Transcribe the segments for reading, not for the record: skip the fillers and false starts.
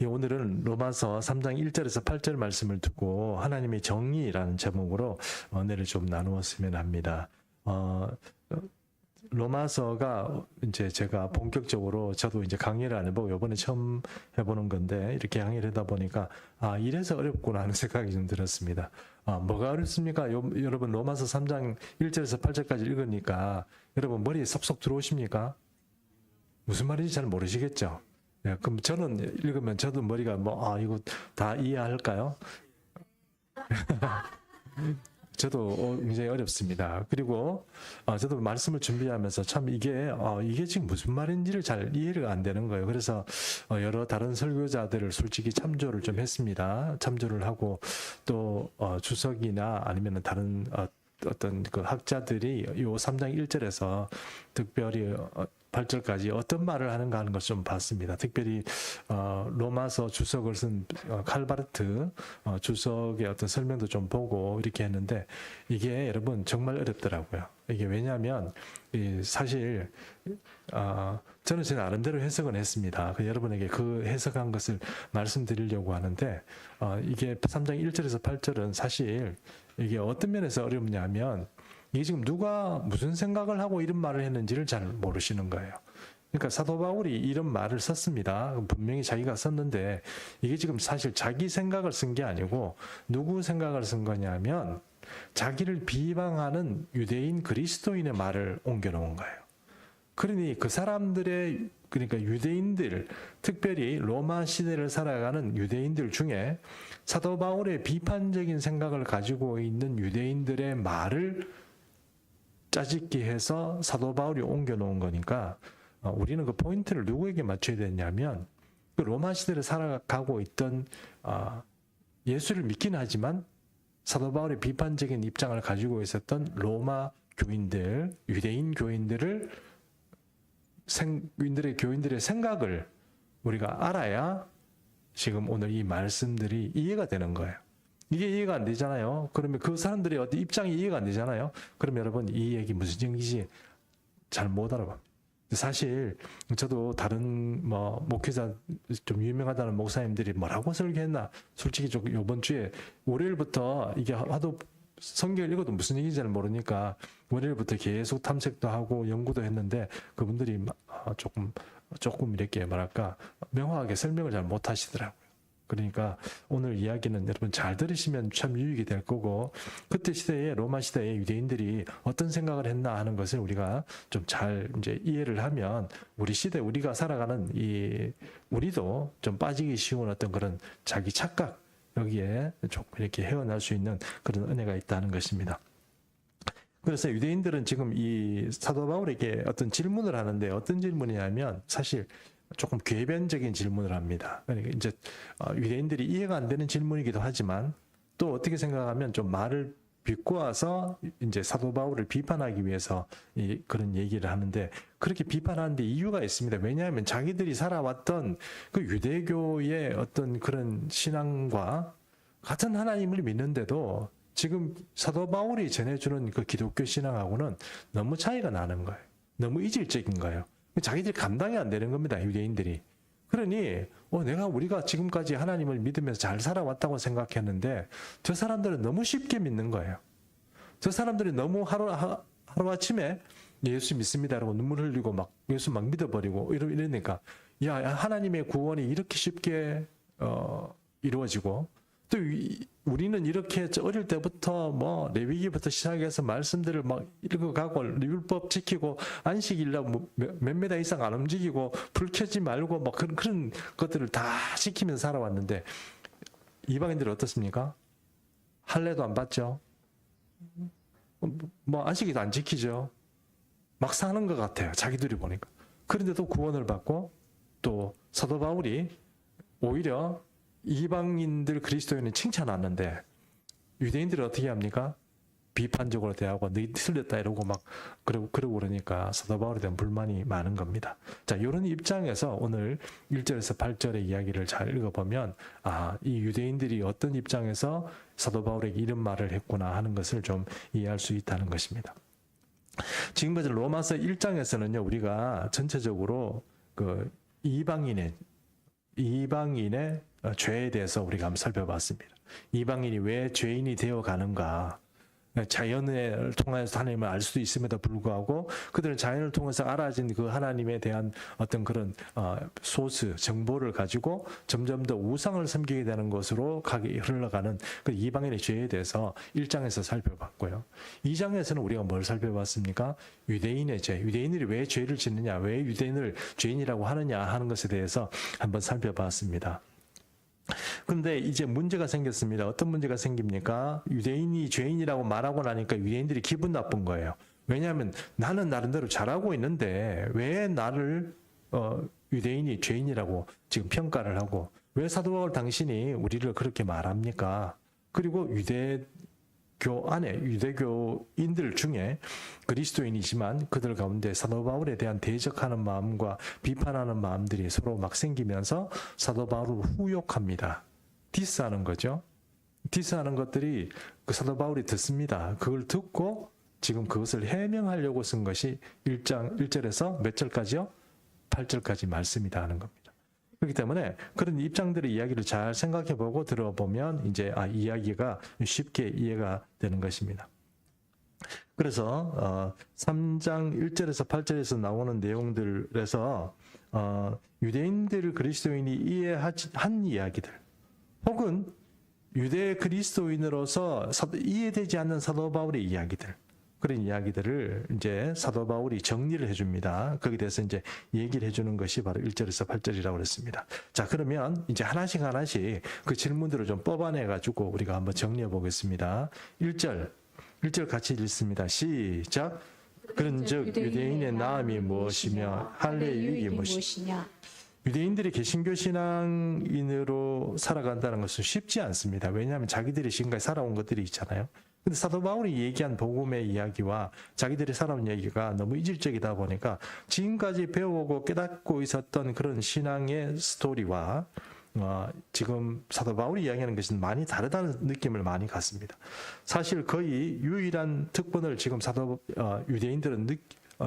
오늘은 로마서 3장 1절에서 8절 말씀을 듣고 하나님의 정의라는 제목으로 은혜를 좀 나누었으면 합니다. 로마서가 이제 제가 본격적으로 저도 이제 강의를 안 해보고 이번에 처음 해보는 건데 이렇게 강의를 하다 보니까 이래서 어렵구나 하는 생각이 좀 들었습니다. 뭐가 어렵습니까? 여러분 로마서 3장 1절에서 8절까지 읽으니까 여러분 머리에 쏙쏙 들어오십니까? 무슨 말인지 잘 모르시겠죠? 네, 그럼 저는 읽으면 저도 머리가 이거 다 이해할까요? 저도 굉장히 어렵습니다. 그리고 저도 말씀을 준비하면서 참 이게 지금 무슨 말인지를 잘 이해가 안 되는 거예요. 그래서 여러 다른 설교자들을 솔직히 참조를 좀 했습니다. 참조를 하고 또 주석이나 아니면 다른 어떤 그 학자들이 요 3장 1절에서 특별히 8절까지 어떤 말을 하는가 하는 것을 좀 봤습니다. 특별히 로마서 주석을 쓴 칼바르트 주석의 어떤 설명도 좀 보고 이렇게 했는데 이게 여러분 정말 어렵더라고요. 이게 왜냐하면 사실 저는 제 나름대로 해석은 했습니다. 여러분에게 그 해석한 것을 말씀드리려고 하는데 이게 3장 1절에서 8절은 사실 이게 어떤 면에서 어렵냐면 이게 지금 누가 무슨 생각을 하고 이런 말을 했는지를 잘 모르시는 거예요. 그러니까 사도 바울이 이런 말을 썼습니다. 분명히 자기가 썼는데 이게 지금 사실 자기 생각을 쓴 게 아니고 누구 생각을 쓴 거냐면 자기를 비방하는 유대인 그리스도인의 말을 옮겨놓은 거예요. 그러니 그 사람들의 그러니까 유대인들 특별히 로마 시대를 살아가는 유대인들 중에 사도 바울의 비판적인 생각을 가지고 있는 유대인들의 말을 짜집기 해서 사도 바울이 옮겨놓은 거니까 우리는 그 포인트를 누구에게 맞춰야 되냐면 그 로마 시대를 살아가고 있던 예수를 믿긴 하지만 사도 바울의 비판적인 입장을 가지고 있었던 로마 교인들, 유대인 교인들의 교인들의 생각을 우리가 알아야 지금 오늘 이 말씀들이 이해가 되는 거예요. 이게 이해가 안 되잖아요. 그러면 그 사람들의 어떤 입장이 이해가 안 되잖아요. 그럼 여러분 이 얘기 무슨 얘기인지 잘 못 알아봅니다. 사실 저도 다른 목회자 좀 유명하다는 목사님들이 뭐라고 설교했나 솔직히 좀 이번 주에 월요일부터 이게 하도 성경을 읽어도 무슨 얘기인지 잘 모르니까 월요일부터 계속 탐색도 하고 연구도 했는데 그분들이 조금 이렇게 명확하게 설명을 잘 못 하시더라고요. 그러니까 오늘 이야기는 여러분 잘 들으시면 참 유익이 될 거고 그때 시대에 로마 시대에 유대인들이 어떤 생각을 했나 하는 것을 우리가 좀 잘 이제 이해를 하면 우리 시대 우리가 살아가는 우리도 좀 빠지기 쉬운 어떤 그런 자기 착각 여기에 조금 이렇게 헤어날 수 있는 그런 은혜가 있다는 것입니다. 그래서 유대인들은 지금 이 사도 바울에게 어떤 질문을 하는데 어떤 질문이냐면 사실 조금 궤변적인 질문을 합니다. 그러니까 이제 유대인들이 이해가 안 되는 질문이기도 하지만 또 어떻게 생각하면 좀 말을 비꼬아서 이제 사도 바울을 비판하기 위해서 그런 얘기를 하는데 그렇게 비판하는데 이유가 있습니다. 왜냐하면 자기들이 살아왔던 그 유대교의 어떤 그런 신앙과 같은 하나님을 믿는데도 지금 사도 바울이 전해주는 그 기독교 신앙하고는 너무 차이가 나는 거예요. 너무 이질적인 거예요. 자기들이 감당이 안 되는 겁니다. 유대인들이. 그러니 우리가 지금까지 하나님을 믿으면서 잘 살아왔다고 생각했는데 저 사람들은 너무 쉽게 믿는 거예요. 저 사람들이 너무 하루아침에 예수 믿습니다라고 눈물 흘리고 예수 믿어버리고 이러니까 하나님의 구원이 이렇게 쉽게 이루어지고 또 우리는 이렇게 어릴 때부터 레위기부터 시작해서 말씀들을 읽어가고 율법 지키고 안식일날 몇 메다 이상 안 움직이고 불 켜지 말고 그런 것들을 다 지키면서 살아왔는데 이방인들은 어떻습니까? 할례도 안 받죠. 안식일도 안 지키죠. 막 사는 것 같아요. 자기들이 보니까. 그런데도 구원을 받고 또 사도 바울이 오히려 이방인들 그리스도인은 칭찬하는데 유대인들은 어떻게 합니까? 비판적으로 대하고 너희 틀렸다 이러고 그러고 그러니까 사도 바울에 대한 불만이 많은 겁니다. 자, 이런 입장에서 오늘 1절에서 8절의 이야기를 잘 읽어보면 이 유대인들이 어떤 입장에서 사도 바울에게 이런 말을 했구나 하는 것을 좀 이해할 수 있다는 것입니다. 지금까지 로마서 1장에서는요 우리가 전체적으로 그 이방인의 이방인의 죄에 대해서 우리가 한번 살펴봤습니다. 이방인이 왜 죄인이 되어 가는가? 자연을 통해서 하나님을 알 수도 있음에도 불구하고 그들은 자연을 통해서 알아진 그 하나님에 대한 어떤 그런 소스, 정보를 가지고 점점 더 우상을 섬기게 되는 것으로 흘러가는 그 이방인의 죄에 대해서 1장에서 살펴봤고요. 2장에서는 우리가 뭘 살펴봤습니까? 유대인의 죄, 유대인들이 왜 죄를 짓느냐, 왜 유대인을 죄인이라고 하느냐 하는 것에 대해서 한번 살펴봤습니다. 그런데 이제 문제가 생겼습니다. 어떤 문제가 생깁니까? 유대인이 죄인이라고 말하고 나니까 유대인들이 기분 나쁜 거예요. 왜냐하면 나는 나름대로 잘하고 있는데 왜 나를 유대인이 죄인이라고 지금 평가를 하고 왜 사도 바울 당신이 우리를 그렇게 말합니까? 그리고 유대교 안에 유대교인들 중에 그리스도인이지만 그들 가운데 사도 바울에 대한 대적하는 마음과 비판하는 마음들이 서로 막 생기면서 사도 바울을 후욕합니다. 디스하는 거죠. 디스하는 것들이 그 사도 바울이 듣습니다. 그걸 듣고 지금 그것을 해명하려고 쓴 것이 1장 1절에서 몇 절까지요? 8절까지 말씀이다 하는 겁니다. 그렇기 때문에 그런 입장들의 이야기를 잘 생각해보고 들어보면 이제 이야기가 쉽게 이해가 되는 것입니다. 그래서 3장 1절에서 8절에서 나오는 내용들에서 유대인들 그리스도인이 이해한 이야기들 혹은 유대 그리스도인으로서 이해되지 않는 사도 바울의 이야기들 그런 이야기들을 이제 사도 바울이 정리를 해줍니다. 거기에 대해서 이제 얘기를 해주는 것이 바로 1절에서 8절이라고 그랬습니다. 자, 그러면 이제 하나씩 그 질문들을 좀 뽑아내가지고 우리가 한번 정리해 보겠습니다. 1절 같이 읽습니다. 시작. 그런즉 유대인의 나음이 무엇이며 할례의 유익이 무엇이냐. 유대인들이 개신교 신앙인으로 살아간다는 것은 쉽지 않습니다. 왜냐하면 자기들이 지금까지 살아온 것들이 있잖아요. 근데 사도 바울이 얘기한 복음의 이야기와 자기들이 살아온 얘기가 너무 이질적이다 보니까 지금까지 배워오고 깨닫고 있었던 그런 신앙의 스토리와 지금 사도 바울이 이야기하는 것은 많이 다르다는 느낌을 많이 갖습니다. 사실 거의 유일한 특권을 지금 유대인들은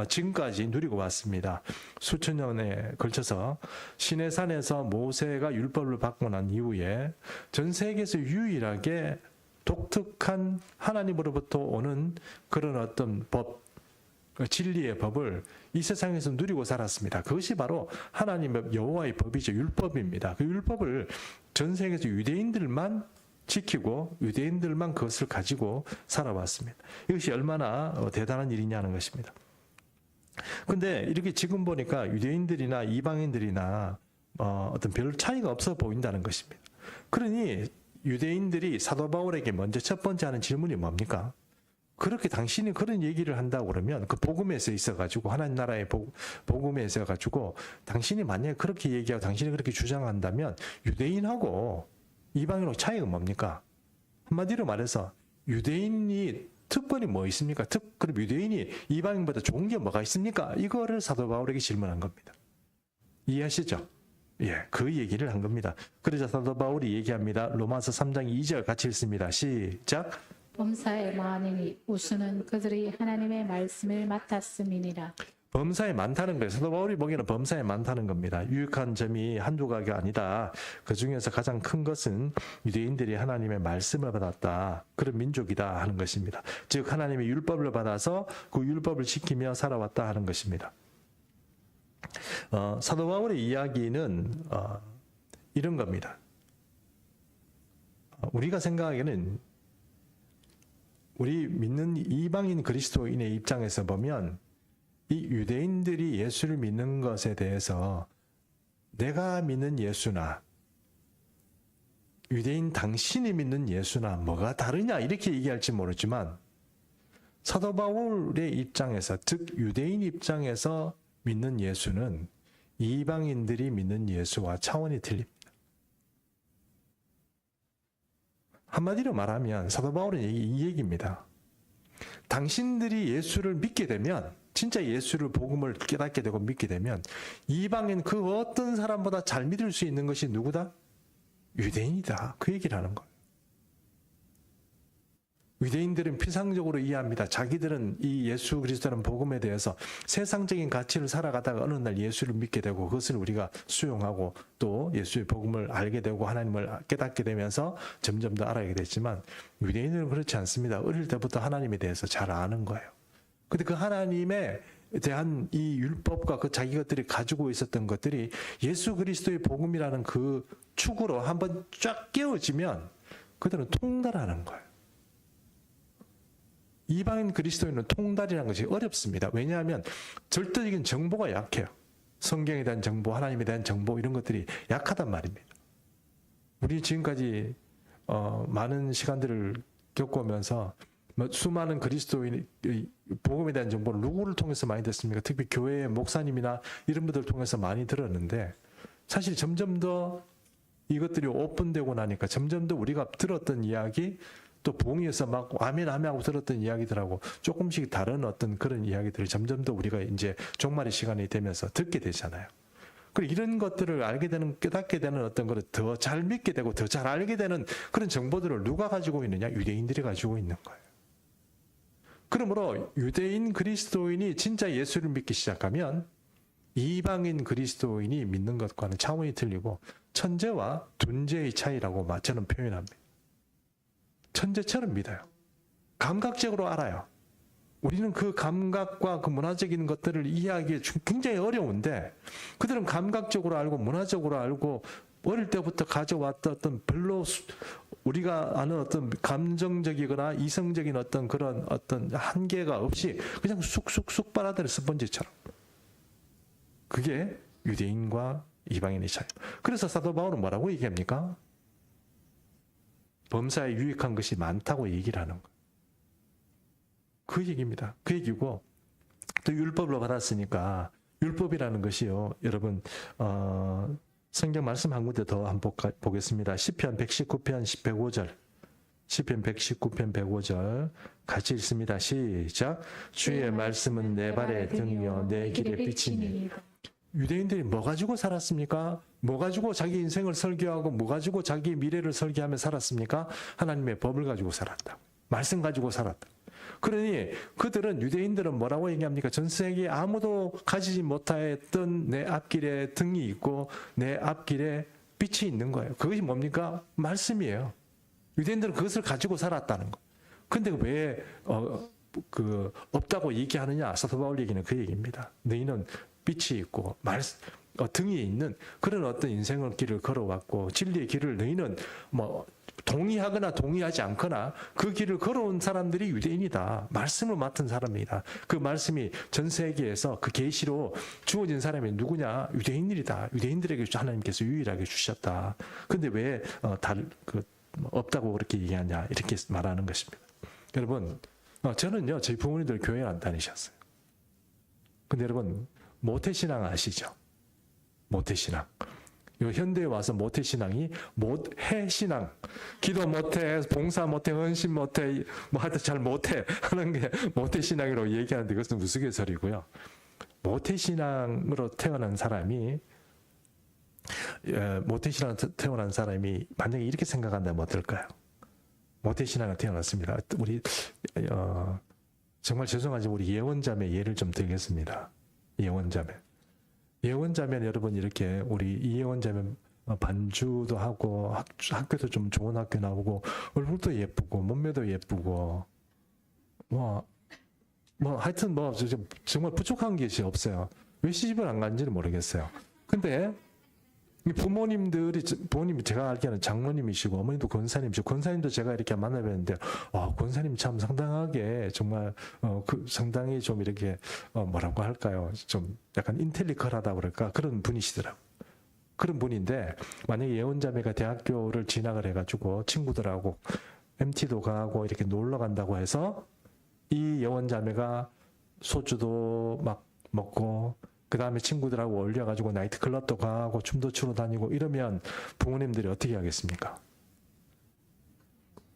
지금까지 누리고 왔습니다. 수천 년에 걸쳐서 시내산에서 모세가 율법을 받고 난 이후에 전 세계에서 유일하게 독특한 하나님으로부터 오는 그런 어떤 법, 진리의 법을 이 세상에서 누리고 살았습니다. 그것이 바로 하나님의 여호와의 법이죠. 율법입니다. 그 율법을 전 세계에서 유대인들만 지키고 유대인들만 그것을 가지고 살아왔습니다. 이것이 얼마나 대단한 일이냐는 것입니다. 근데 이렇게 지금 보니까 유대인들이나 이방인들이나 어떤 별 차이가 없어 보인다는 것입니다. 그러니 유대인들이 사도 바울에게 먼저 첫 번째 하는 질문이 뭡니까? 그렇게 당신이 그런 얘기를 한다고 그러면 그 복음에서 있어가지고 하나님 나라의 복음에 있어가지고 당신이 만약에 그렇게 얘기하고 당신이 그렇게 주장한다면 유대인하고 이방인하고 차이가 뭡니까? 한마디로 말해서 유대인이 특권이 뭐 있습니까? 그럼 유대인이 이방인보다 좋은 게 뭐가 있습니까? 이거를 사도 바울에게 질문한 겁니다. 이해하시죠? 예, 그 얘기를 한 겁니다. 그러자 사도 바울이 얘기합니다. 로마서 3장 2절 같이 읽습니다. 시작. 범사에 많으니 우수는 그들이 하나님의 말씀을 맡았음이니라. 범사에 많다는 거예요. 사도 바울이 보기에는 범사에 많다는 겁니다. 유익한 점이 한두 가지가 아니다. 그 중에서 가장 큰 것은 유대인들이 하나님의 말씀을 받았다. 그런 민족이다 하는 것입니다. 즉 하나님의 율법을 받아서 그 율법을 지키며 살아왔다 하는 것입니다. 사도 바울의 이야기는 이런 겁니다. 우리가 생각하기에는 우리 믿는 이방인 그리스도인의 입장에서 보면 이 유대인들이 예수를 믿는 것에 대해서 내가 믿는 예수나 유대인 당신이 믿는 예수나 뭐가 다르냐 이렇게 얘기할지 모르지만 사도 바울의 입장에서 즉 유대인 입장에서 믿는 예수는 이방인들이 믿는 예수와 차원이 틀립니다. 한마디로 말하면 사도 바울은 이 얘기입니다. 당신들이 예수를 믿게 되면 진짜 예수를 복음을 깨닫게 되고 믿게 되면 이방인 그 어떤 사람보다 잘 믿을 수 있는 것이 누구다? 유대인이다. 그 얘기를 하는 거예요. 유대인들은 피상적으로 이해합니다. 자기들은 이 예수 그리스도라는 복음에 대해서 세상적인 가치를 살아가다가 어느 날 예수를 믿게 되고 그것을 우리가 수용하고 또 예수의 복음을 알게 되고 하나님을 깨닫게 되면서 점점 더 알아가게 됐지만 유대인들은 그렇지 않습니다. 어릴 때부터 하나님에 대해서 잘 아는 거예요. 근데 그 하나님에 대한 이 율법과 그 자기 것들이 가지고 있었던 것들이 예수 그리스도의 복음이라는 그 축으로 한번 쫙 깨어지면 그들은 통달하는 거예요. 이방인 그리스도인은 통달이라는 것이 어렵습니다. 왜냐하면 절대적인 정보가 약해요. 성경에 대한 정보, 하나님에 대한 정보 이런 것들이 약하단 말입니다. 우리 지금까지 많은 시간들을 겪어오면서 수많은 그리스도인의 복음에 대한 정보를 누구를 통해서 많이 듣습니까? 특히 교회의 목사님이나 이런 분들을 통해서 많이 들었는데 사실 점점 더 이것들이 오픈되고 나니까 점점 더 우리가 들었던 이야기 또 봉이어서 막 아멘 하고 들었던 이야기들하고 조금씩 다른 어떤 그런 이야기들을 점점 더 우리가 이제 종말의 시간이 되면서 듣게 되잖아요. 그리고 이런 것들을 알게 되는, 깨닫게 되는 어떤 것을 더 잘 믿게 되고 더 잘 알게 되는 그런 정보들을 누가 가지고 있느냐? 유대인들이 가지고 있는 거예요. 그러므로 유대인 그리스도인이 진짜 예수를 믿기 시작하면 이방인 그리스도인이 믿는 것과는 차원이 틀리고 천재와 둔재의 차이라고 저는 표현합니다. 천재처럼 믿어요. 감각적으로 알아요. 우리는 그 감각과 그 문화적인 것들을 이해하기 굉장히 어려운데 그들은 감각적으로 알고 문화적으로 알고 어릴 때부터 가져왔던 어떤 별로 우리가 아는 어떤 감정적이거나 이성적인 어떤 그런 어떤 한계가 없이 그냥 쑥쑥쑥 빨아들여 스펀지처럼. 그게 유대인과 이방인의 차이. 그래서 사도 바울은 뭐라고 얘기합니까? 범사에 유익한 것이 많다고 얘기를 하는 거예요. 그 얘기입니다. 그 얘기고 또 율법을 받았으니까 율법이라는 것이요. 여러분 성경 말씀 한 군데 더 한번 보겠습니다. 시편 119편 105절. 시편 119편 105절 같이 읽습니다. 시작. 주의 말씀은 내 발의 등이요 내 길의 빛이니. 유대인들이 뭐 가지고 살았습니까? 뭐 가지고 자기 인생을 설계하고 뭐 가지고 자기 미래를 설계하며 살았습니까? 하나님의 법을 가지고 살았다. 말씀 가지고 살았다. 그러니 그들은 유대인들은 뭐라고 얘기합니까? 전 세계에 아무도 가지지 못했던 내 앞길에 등이 있고 내 앞길에 빛이 있는 거예요. 그것이 뭡니까? 말씀이에요. 유대인들은 그것을 가지고 살았다는 거. 근데 왜 없다고 얘기하느냐? 사도 바울 얘기는 그 얘기입니다. 너희는 빛이 있고 등이 있는 그런 어떤 인생의 길을 걸어왔고 진리의 길을 너희는 뭐 동의하거나 동의하지 않거나 그 길을 걸어온 사람들이 유대인이다. 말씀을 맡은 사람이다. 그 말씀이 전 세계에서 그 계시로 주어진 사람이 누구냐? 유대인들이다. 유대인들에게 하나님께서 유일하게 주셨다. 근데 왜 없다고 그렇게 얘기하냐? 이렇게 말하는 것입니다. 여러분, 저는요 저희 부모님들 교회 안 다니셨어요. 근데 여러분 모태신앙 아시죠? 모태신앙. 현대에 와서 모태신앙이 해신앙. 기도 못해, 봉사 못해, 헌신 못해, 뭐 하여튼 잘 못해 하는 게 모태신앙이라고 얘기하는데 그것은 우스갯소리고요. 모태신앙으로 태어난 사람이 만약에 이렇게 생각한다면 어떨까요? 모태신앙을 태어났습니다. 우리 정말 죄송하지만 우리 예원자매 예를 좀 들겠습니다. 예원자면 여러분 이렇게 우리 이예원자면 반주도 하고 학교도 좀 좋은 학교 나오고 얼굴도 예쁘고 몸매도 예쁘고 뭐 하여튼 정말 부족한 것이 없어요. 왜 시집을 안 간지는 모르겠어요. 근데 부모님이 제가 알기에는 장로님이시고 어머니도 권사님이시고 권사님도 제가 이렇게 만나뵀는데 권사님 참 상당하게 정말 상당히 좀 이렇게 뭐라고 할까요? 좀 약간 인텔리컬하다 그럴까? 그런 분이시더라고요. 그런 분인데 만약에 예원자매가 대학교를 진학을 해가지고 친구들하고 MT도 가고 이렇게 놀러 간다고 해서 이 예원자매가 소주도 막 먹고 그 다음에 친구들하고 어울려가지고 나이트클럽도 가고 춤도 추러 다니고 이러면 부모님들이 어떻게 하겠습니까?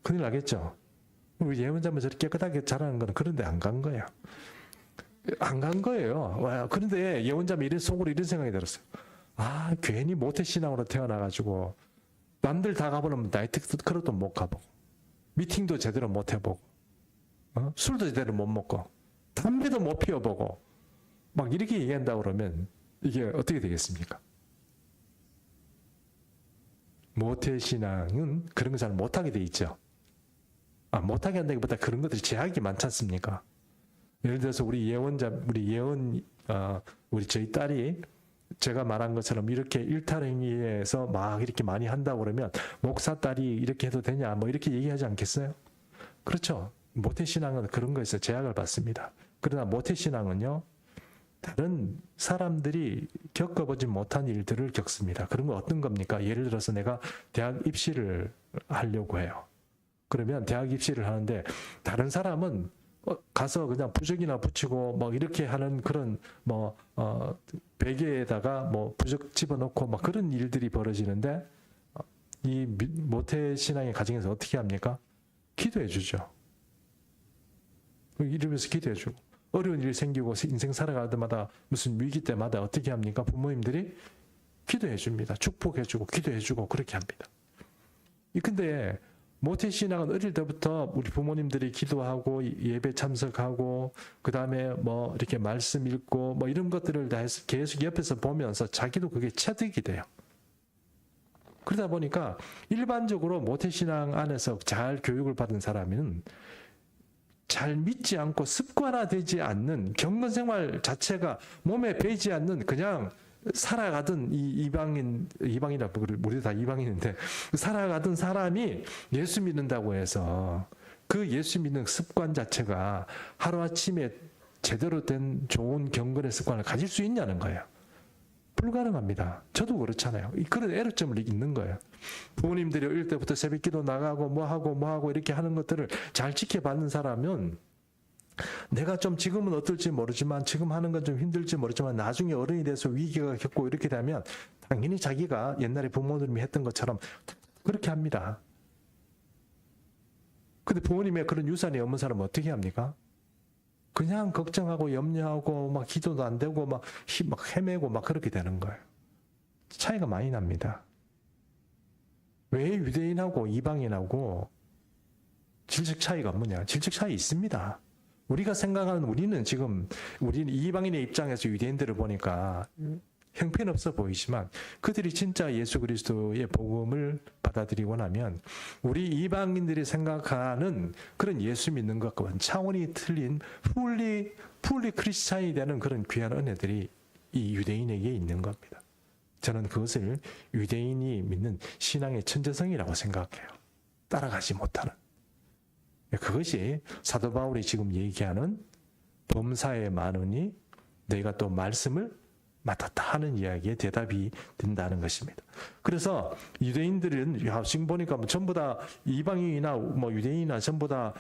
큰일 나겠죠. 우리 예원자매 저렇게 깨끗하게 자라는 거는 그런데 안 간 거예요. 안 간 거예요. 그런데 예원자매 속으로 이런 생각이 들었어요. 괜히 모태신앙으로 태어나가지고 남들 다 가보면 나이트클럽도 못 가보고 미팅도 제대로 못 해보고 술도 제대로 못 먹고 담배도 못 피워보고 막 이렇게 얘기한다 그러면 이게 어떻게 되겠습니까? 모태신앙은 그런 거 잘 못하게 돼 있죠. 못하게 한다기보다 그런 것들이 제약이 많지 않습니까? 예를 들어서 우리 저희 딸이 제가 말한 것처럼 이렇게 일탈행위에서 막 이렇게 많이 한다고 그러면 목사 딸이 이렇게 해도 되냐 뭐 이렇게 얘기하지 않겠어요? 그렇죠. 모태신앙은 그런 거에서 제약을 받습니다. 그러나 모태신앙은요, 다른 사람들이 겪어보지 못한 일들을 겪습니다. 그런 건 어떤 겁니까? 예를 들어서 내가 대학 입시를 하려고 해요. 그러면 대학 입시를 하는데 다른 사람은 가서 그냥 부적이나 붙이고 뭐 이렇게 하는 그런 베개에다가 뭐 부적 집어넣고 막 그런 일들이 벌어지는데 이 모태신앙의 가정에서 어떻게 합니까? 기도해 주죠. 이러면서 기도해 주고 어려운 일이 생기고 인생 살아갈 때마다 무슨 위기 때마다 어떻게 합니까? 부모님들이 기도해 줍니다. 축복해 주고 기도해 주고 그렇게 합니다. 근데 모태신앙은 어릴 때부터 우리 부모님들이 기도하고 예배 참석하고 그다음에 뭐 이렇게 말씀 읽고 뭐 이런 것들을 다 해서 계속 옆에서 보면서 자기도 그게 체득이 돼요. 그러다 보니까 일반적으로 모태신앙 안에서 잘 교육을 받은 사람은 잘 믿지 않고 습관화되지 않는 경건생활 자체가 몸에 배이지 않는 그냥 살아가던 이방이라 우리 다 이방인인데 살아가던 사람이 예수 믿는다고 해서 그 예수 믿는 습관 자체가 하루아침에 제대로 된 좋은 경건의 습관을 가질 수 있냐는 거예요. 불가능합니다. 저도 그렇잖아요. 그런 애로점을 있는 거예요. 부모님들이 어릴 때부터 새벽기도 나가고 뭐하고 이렇게 하는 것들을 잘 지켜받는 사람은 내가 좀 지금은 어떨지 모르지만 지금 하는 건 좀 힘들지 모르지만 나중에 어른이 돼서 위기가 겪고 이렇게 되면 당연히 자기가 옛날에 부모님이 했던 것처럼 그렇게 합니다. 근데 부모님의 그런 유산이 없는 사람은 어떻게 합니까? 그냥 걱정하고 염려하고 막 기도도 안 되고 막 헤매고 막 그렇게 되는 거예요. 차이가 많이 납니다. 왜 유대인하고 이방인하고 질적 차이가 뭐냐? 질적 차이 있습니다. 우리가 생각하는 우리는 이방인의 입장에서 유대인들을 보니까 형편없어 보이지만 그들이 진짜 예수 그리스도의 복음을 받아들이고 나면 우리 이방인들이 생각하는 그런 예수 믿는 것과는 차원이 틀린 풀리 크리스찬이 되는 그런 귀한 은혜들이 이 유대인에게 있는 겁니다. 저는 그것을 유대인이 믿는 신앙의 천재성이라고 생각해요. 따라가지 못하는. 그것이 사도 바울이 지금 얘기하는 범사에 많으니 너희가 또 말씀을 맡았다 하는 이야기에 대답이 된다는 것입니다. 그래서 유대인들은 지금 보니까 전부 다 이방인이나 유대인이나 전부 다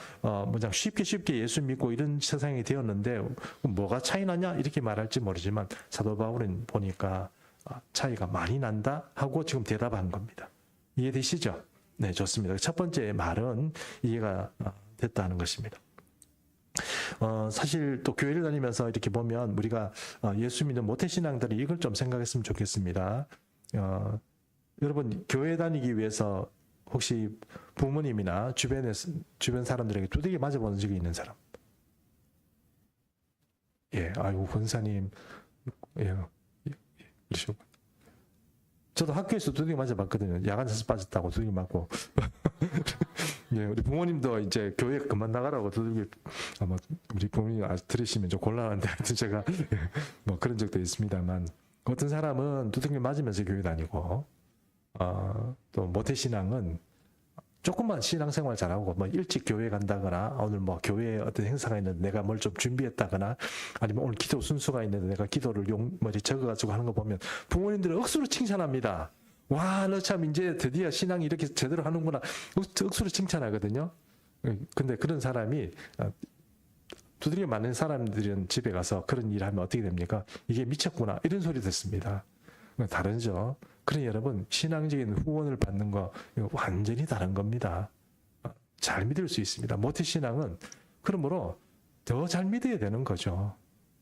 쉽게 예수 믿고 이런 세상이 되었는데 뭐가 차이 나냐 이렇게 말할지 모르지만 사도 바울은 보니까 차이가 많이 난다 하고 지금 대답한 겁니다. 이해되시죠? 네, 좋습니다. 첫 번째 말은 이해가 됐다는 것입니다. 사실 또 교회를 다니면서 이렇게 보면 우리가 예수 믿는 모태신앙들이 이걸 좀 생각했으면 좋겠습니다. 여러분 교회 다니기 위해서 혹시 부모님이나 주변 사람들에게 두들겨 맞아본 적이 있는 사람? 아이고 권사님, 그러시고. 저도 학교에서 두들겨 맞아봤거든요. 야간 자습 빠졌다고 두들겨 맞고. 우리 부모님도 이제 교회 그만 나가라고 두들겨, 아마 우리 부모님 들으시면 좀 곤란한데, 하여튼 제가 그런 적도 있습니다만, 어떤 사람은 두들겨 맞으면서 교회 다니고, 또 모태신앙은 조금만 신앙생활 잘하고, 일찍 교회 간다거나, 오늘 교회에 어떤 행사가 있는데 내가 뭘 좀 준비했다거나, 아니면 오늘 기도 순서가 있는데 내가 기도를 적어가지고 하는 거 보면 부모님들은 억수로 칭찬합니다. 와, 너 참 이제 드디어 신앙이 이렇게 제대로 하는구나. 억수로 칭찬하거든요. 근데 그런 사람이 두드려 맞는 사람들은 집에 가서 그런 일을 하면 어떻게 됩니까? 이게 미쳤구나. 이런 소리 듣습니다. 다르죠. 그러니 여러분 신앙적인 후원을 받는 거 이거 완전히 다른 겁니다. 잘 믿을 수 있습니다. 모태신앙은 그러므로 더 잘 믿어야 되는 거죠.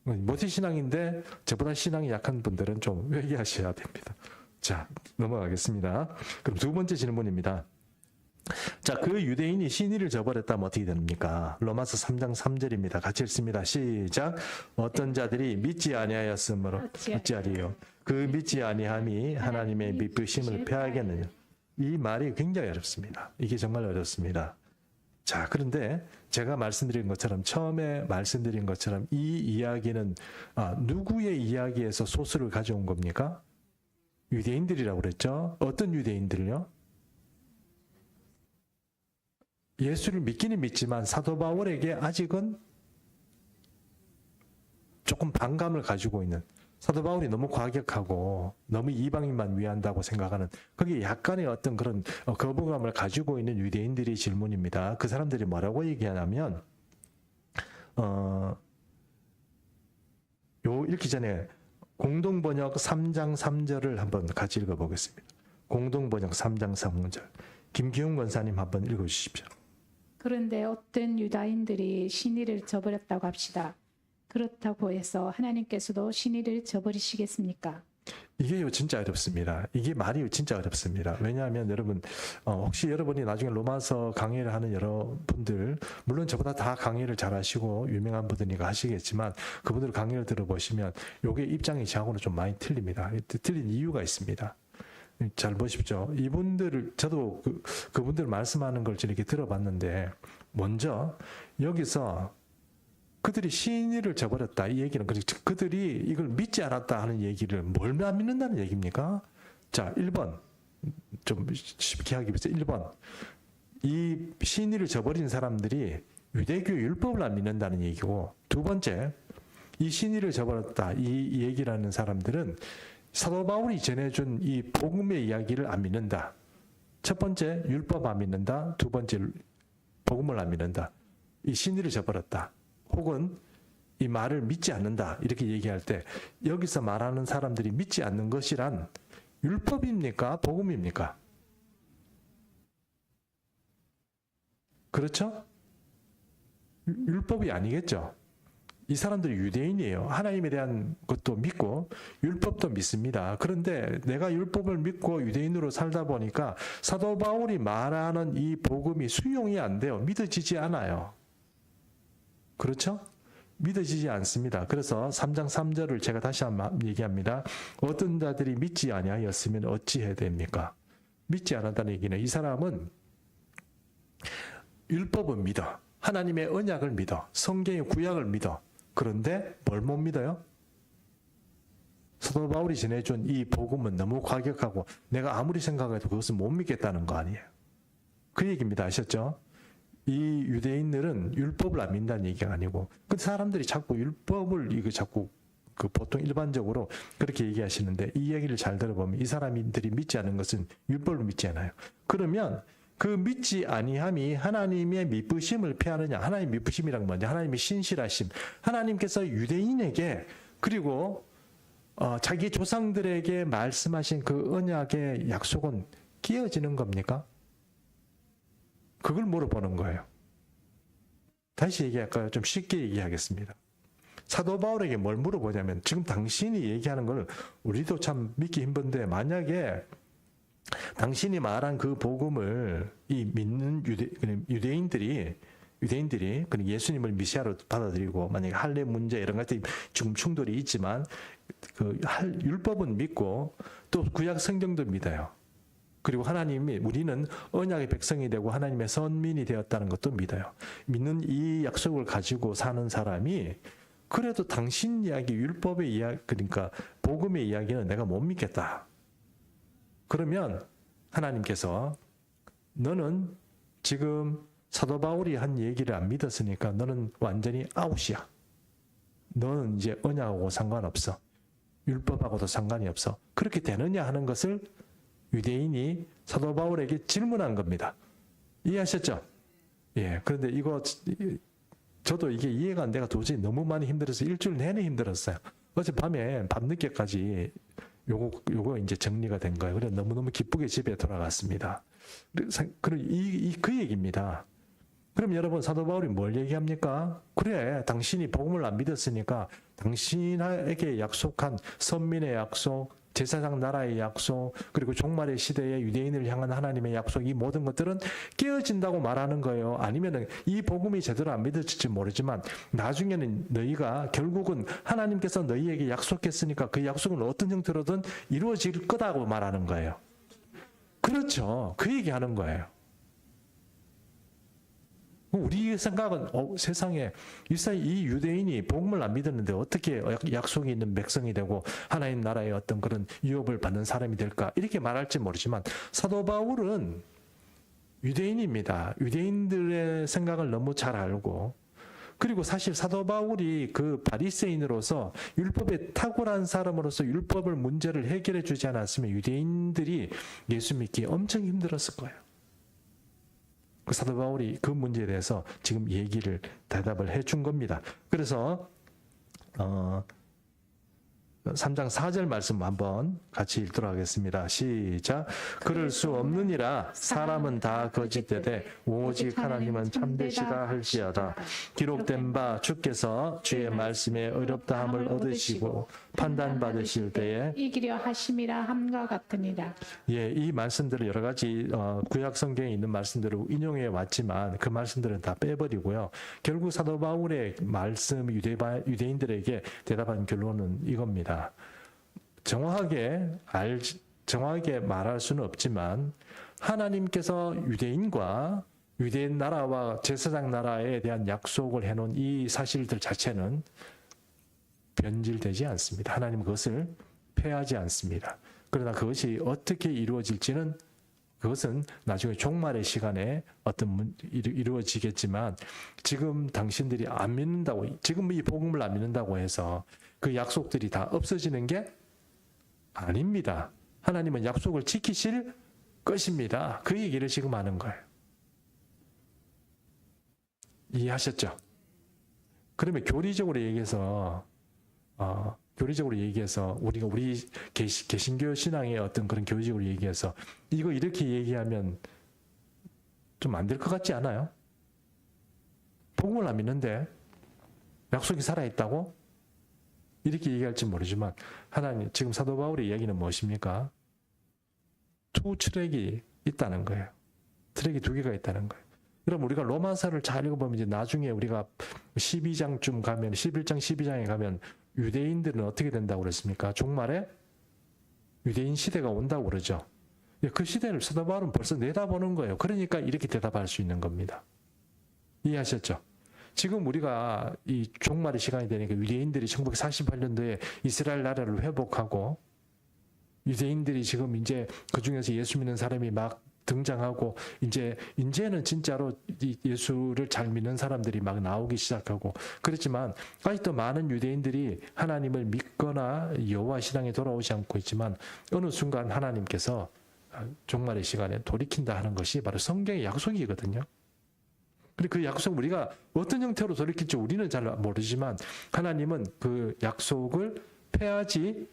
모태신앙인데 저보다 신앙이 약한 분들은 좀 회개하셔야 됩니다. 자, 넘어가겠습니다. 그럼 두 번째 질문입니다. 자, 그 유대인이 신의를 저버렸다면 어떻게 됩니까? 로마서 3장 3절입니다. 같이 읽습니다. 시작. 어떤 자들이 믿지 아니하였으므로 어찌하리요? 그 믿지 아니함이 하나님의 미쁘심을 패하겠느냐? 이 말이 굉장히 어렵습니다. 이게 정말 어렵습니다. 자, 그런데 제가 말씀드린 것처럼 처음에 말씀드린 것처럼 이 이야기는 누구의 이야기에서 소스를 가져온 겁니까? 유대인들이라고 그랬죠. 어떤 유대인들요? 예수를 믿기는 믿지만 사도 바울에게 아직은 조금 반감을 가지고 있는, 사도 바울이 너무 과격하고 너무 이방인만 위한다고 생각하는, 거기에 약간의 어떤 그런 거부감을 가지고 있는 유대인들의 질문입니다. 그 사람들이 뭐라고 얘기하냐면 요 읽기 전에 공동번역 3장 3절을 한번 같이 읽어보겠습니다. 공동번역 3장 3절. 김기훈 권사님 한번 읽어주십시오. 그런데 어떤 유다인들이 신의를 저버렸다고 합시다. 그렇다고 해서 하나님께서도 신의를 저버리시겠습니까? 이게 진짜 어렵습니다. 이게 말이 진짜 어렵습니다. 왜냐하면 여러분, 혹시 여러분이 나중에 로마서 강의를 하는 여러분들, 물론 저보다 다 강의를 잘 하시고 유명한 분들이니까 하시겠지만 그분들 강의를 들어보시면 요게 입장이 저하고는 좀 많이 틀립니다. 틀린 이유가 있습니다. 잘 보십시오. 이분들을, 저도 그분들 말씀하는 걸 이렇게 들어봤는데, 먼저 여기서 그들이 신의를 저버렸다 이 얘기는, 그들이 이걸 믿지 않았다 하는 얘기를 뭘 안 믿는다는 얘기입니까? 자, 1번 좀 쉽게 하기 위해서 1번, 이 신의를 저버린 사람들이 유대교 율법을 안 믿는다는 얘기고, 두 번째, 이 신의를 저버렸다 이 얘기라는 사람들은 사도 바울이 전해준 이 복음의 이야기를 안 믿는다. 첫 번째, 율법 안 믿는다. 두 번째, 복음을 안 믿는다. 이 신의를 저버렸다. 혹은 이 말을 믿지 않는다. 이렇게 얘기할 때 여기서 말하는 사람들이 믿지 않는 것이란 율법입니까? 복음입니까? 그렇죠? 율법이 아니겠죠. 이 사람들이 유대인이에요. 하나님에 대한 것도 믿고 율법도 믿습니다. 그런데 내가 율법을 믿고 유대인으로 살다 보니까 사도 바울이 말하는 이 복음이 수용이 안 돼요. 믿어지지 않아요. 그렇죠? 믿어지지 않습니다. 그래서 3장 3절을 제가 다시 한번 얘기합니다. 어떤 자들이 믿지 아니하였으면 어찌해야 됩니까? 믿지 않았다는 얘기는 이 사람은 율법은 믿어. 하나님의 언약을 믿어. 성경의 구약을 믿어. 그런데 뭘 못 믿어요? 사도 바울이 전해준 이 복음은 너무 과격하고 내가 아무리 생각해도 그것은 못 믿겠다는 거 아니에요. 그 얘기입니다. 아셨죠? 이 유대인들은 율법을 안 믿는다는 얘기가 아니고, 그 사람들이 자꾸 율법을 이거 자꾸 보통 일반적으로 그렇게 얘기하시는데, 이 얘기를 잘 들어보면 이 사람들이 믿지 않은 것은 율법을 믿지 않아요. 그러면 그 믿지 아니함이 하나님의 미쁘심을 패하느냐? 하나님의 미쁘심이란 뭐냐? 하나님의 신실하심. 하나님께서 유대인에게, 그리고 자기 조상들에게 말씀하신 그 언약의 약속은 끼어지는 겁니까? 그걸 물어보는 거예요. 다시 얘기할까요? 좀 쉽게 얘기하겠습니다. 사도 바울에게 뭘 물어보냐면, 지금 당신이 얘기하는 걸 우리도 참 믿기 힘든데, 만약에 당신이 말한 그 복음을 이 믿는 유대인들이 예수님을 미시아로 받아들이고, 만약에 할례 문제 이런 것들이 지금 충돌이 있지만 그 율법은 믿고 또 구약 성경도 믿어요. 그리고 하나님이, 우리는 언약의 백성이 되고 하나님의 선민이 되었다는 것도 믿어요. 믿는 이 약속을 가지고 사는 사람이, 그래도 당신 이야기, 율법의 이야기, 그러니까 복음의 이야기는 내가 못 믿겠다. 그러면 하나님께서, 너는 지금 사도 바울이 한 얘기를 안 믿었으니까 너는 완전히 아웃이야. 너는 이제 언약하고 상관없어. 율법하고도 상관이 없어. 그렇게 되느냐 하는 것을 유대인이 사도 바울에게 질문한 겁니다. 이해하셨죠? 예. 그런데 이거 저도 이게 이해가 안 돼가 도저히 너무 많이 힘들어서 일주일 내내 힘들었어요. 어젯밤에 밤늦게까지 요거 이제 정리가 된 거예요. 그래서 너무너무 기쁘게 집에 돌아갔습니다. 그 얘기입니다. 그럼 여러분, 사도 바울이 뭘 얘기합니까? 그래, 당신이 복음을 안 믿었으니까 당신에게 약속한 선민의 약속, 제사장 나라의 약속, 그리고 종말의 시대에 유대인을 향한 하나님의 약속, 이 모든 것들은 깨어진다고 말하는 거예요. 아니면은 이 복음이 제대로 안 믿어질지 모르지만 나중에는 너희가 결국은 하나님께서 너희에게 약속했으니까 그 약속은 어떤 형태로든 이루어질 거다고 말하는 거예요. 그렇죠. 그 얘기하는 거예요. 우리의 생각은 세상에 이 유대인이 복음을 안 믿었는데 어떻게 약속이 있는 백성이 되고 하나님 나라의 어떤 그런 유업을 받는 사람이 될까 이렇게 말할지 모르지만 사도 바울은 유대인입니다. 유대인들의 생각을 너무 잘 알고, 그리고 사실 사도 바울이 그 바리새인으로서 율법에 탁월한 사람으로서 율법을 문제를 해결해 주지 않았으면 유대인들이 예수 믿기 엄청 힘들었을 거예요. 그 사도 바울이 그 문제에 대해서 지금 대답을 해준 겁니다. 그래서 3장 4절 말씀 한번 같이 읽도록 하겠습니다. 시작. 그럴 수 없느니라 사람은 다 거짓되되 오직 하나님은 참되시다 할지어다. 기록된 바 주께서 주의 말씀에 의롭다함을 얻으시고 판단받으실 때에 이기려 하심이라 함과 같으니라. 예, 이 말씀들을 여러 가지 구약 성경에 있는 말씀들을 인용해 왔지만 그 말씀들은 다 빼버리고요. 결국 사도 바울의 말씀 유대인들에게 대답한 결론은 이겁니다. 정확하게 말할 수는 없지만 하나님께서 유대인과 유대인 나라와 제사장 나라에 대한 약속을 해놓은 이 사실들 자체는 변질되지 않습니다. 하나님은 그것을 폐하지 않습니다. 그러나 그것이 어떻게 이루어질지는 그것은 나중에 종말의 시간에 이루어지겠지만 지금 당신들이 안 믿는다고, 지금 이 복음을 안 믿는다고 해서 그 약속들이 다 없어지는 게 아닙니다. 하나님은 약속을 지키실 것입니다. 그 얘기를 지금 하는 거예요. 이해하셨죠? 그러면 교리적으로 얘기해서 우리가 우리 개신교 신앙의 어떤 그런 교리적으로 얘기해서 이거 이렇게 얘기하면 좀 안 될 것 같지 않아요? 복음을 안 믿는데 약속이 살아있다고? 이렇게 얘기할지 모르지만 하나님, 지금 사도 바울의 이야기는 무엇입니까? 투 트랙이 있다는 거예요. 트랙이 두 개가 있다는 거예요. 그럼 우리가 로마서를 잘 읽어보면 이제 나중에 우리가 12장쯤 가면 11장 12장에 가면 유대인들은 어떻게 된다고 그랬습니까? 종말에 유대인 시대가 온다고 그러죠. 그 시대를 사도 바울은 벌써 내다보는 거예요. 그러니까 이렇게 대답할 수 있는 겁니다. 이해하셨죠? 지금 우리가 이 종말의 시간이 되니까 유대인들이 1948년도에 이스라엘 나라를 회복하고 유대인들이 지금 이제 그 중에서 예수 믿는 사람이 막 등장하고 이제는 진짜로 예수를 잘 믿는 사람들이 막 나오기 시작하고 그렇지만 아직도 많은 유대인들이 하나님을 믿거나 여호와 신앙에 돌아오지 않고 있지만 어느 순간 하나님께서 종말의 시간에 돌이킨다 하는 것이 바로 성경의 약속이거든요. 그리고 그 약속 우리가 어떤 형태로 돌이킬지 우리는 잘 모르지만 하나님은 그 약속을 폐하지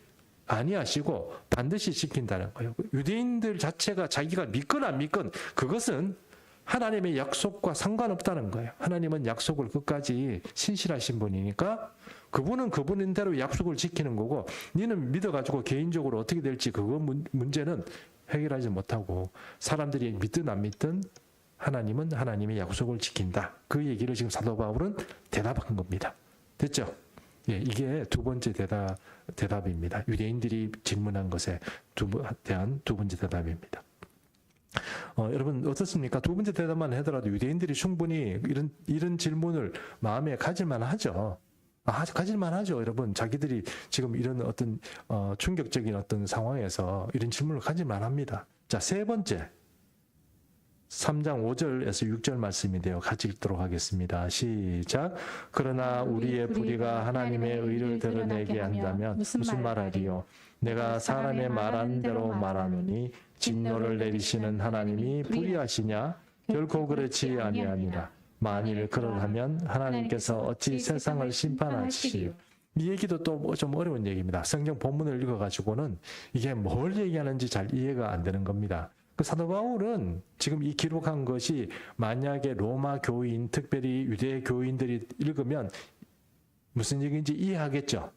아니하시고 반드시 지킨다는 거예요. 유대인들 자체가 자기가 믿건 안 믿건 그것은 하나님의 약속과 상관없다는 거예요. 하나님은 약속을 끝까지 신실하신 분이니까 그분은 그분인 대로 약속을 지키는 거고 니는 믿어가지고 개인적으로 어떻게 될지 그거 문제는 해결하지 못하고 사람들이 믿든 안 믿든 하나님은 하나님의 약속을 지킨다. 그 얘기를 지금 사도 바울은 대답한 겁니다. 됐죠? 예, 이게 두 번째 대답입니다. 유대인들이 질문한 것에 대한 두 번째 대답입니다. 여러분 어떻습니까? 두 번째 대답만 하더라도 유대인들이 충분히 이런 질문을 마음에 가질만 하죠. 가질만 하죠. 여러분 자기들이 지금 이런 어떤 충격적인 어떤 상황에서 이런 질문을 가질만 합니다. 자, 세 번째 3장 5절에서 6절 말씀인데요. 같이 읽도록 하겠습니다. 시작. 그러나 우리의 불의가 하나님의 의를 드러내게 한다면 무슨 말하리요? 내가 사람의 말한 대로 말하노니 진노를 내리시는 하나님이 불의하시냐? 결코 그렇지 아니하니라. 만일 그러하면 하나님께서 어찌 세상을 심판하시오? 이 얘기도 또 좀 어려운 얘기입니다. 성경 본문을 읽어가지고는 이게 뭘 얘기하는지 잘 이해가 안 되는 겁니다. 그 사도 바울은 지금 이 기록한 것이 만약에 로마 교인, 특별히 유대 교인들이 읽으면 무슨 얘기인지 이해하겠죠.